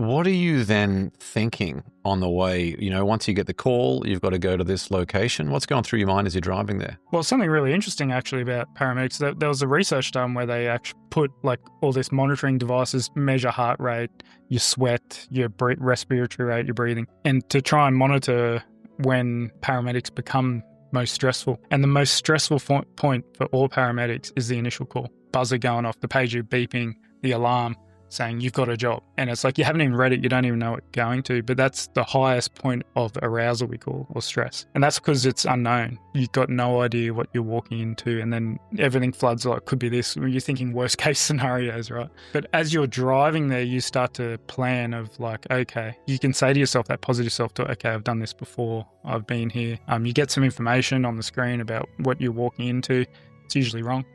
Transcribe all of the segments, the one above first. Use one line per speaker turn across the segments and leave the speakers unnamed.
What are you then thinking on the way? Once you get the call, you've got to go to this location. What's going through your mind as you're driving there?
Well, something really interesting actually about paramedics, there was a research done where they actually put like all this monitoring devices, measure heart rate, your sweat, your respiratory rate, your breathing, and to try and monitor when paramedics become most stressful. And the most stressful point for all paramedics is the initial call. Buzzer going off, the pager beeping, the alarm saying you've got a job. And it's like you haven't even read it, you don't even know what you're going to, but that's the highest point of arousal we call, or stress. And that's because it's unknown. You've got no idea what you're walking into, and then everything floods like, could be this, you're thinking worst case scenarios, right? But as you're driving there, you start to plan of like, okay, you can say to yourself, that positive self-talk, okay, I've done this before, I've been here. You get some information on the screen about what you're walking into. It's usually wrong.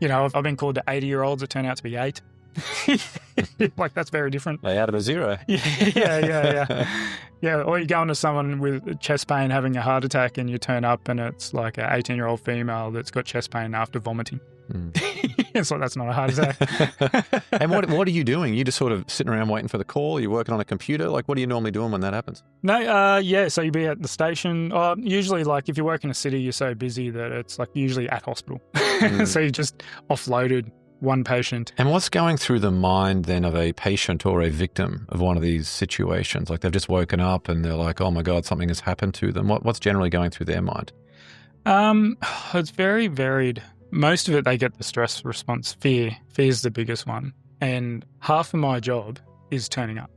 I've been called to 80-year-olds that turn out to be 8. Like, that's very different.
They added a 0.
Yeah, or you go into someone with chest pain having a heart attack and you turn up and it's like an 18-year-old female that's got chest pain after vomiting. It's like, that's not a heart attack.
And what are you doing? You just sort of sitting around waiting for the call? You're working on a computer? Like, what are you normally doing when that happens?
No, so you'd be at the station. Usually, like, if you work in a city, you're so busy that it's like usually at hospital. So you just offloaded one patient.
And what's going through the mind then of a patient or a victim of one of these situations? Like, they've just woken up and they're like, oh my God, something has happened to them. What's generally going through their mind?
It's very varied. Most of it, they get the stress response. Fear is the biggest one. And half of my job is turning up.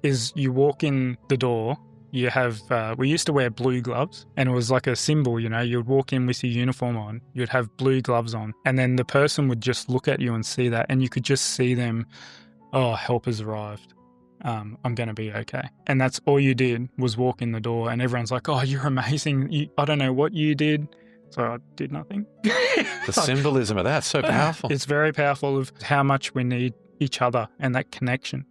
Is you walk in the door, you have, we used to wear blue gloves, and it was like a symbol, you'd walk in with your uniform on, you'd have blue gloves on, and then the person would just look at you and see that, and you could just see them, oh, help has arrived. I'm going to be okay. And that's all you did was walk in the door, and everyone's like, oh, you're amazing. I don't know what you did. So I did nothing.
The symbolism of that's so powerful.
It's very powerful of how much we need each other and that connection.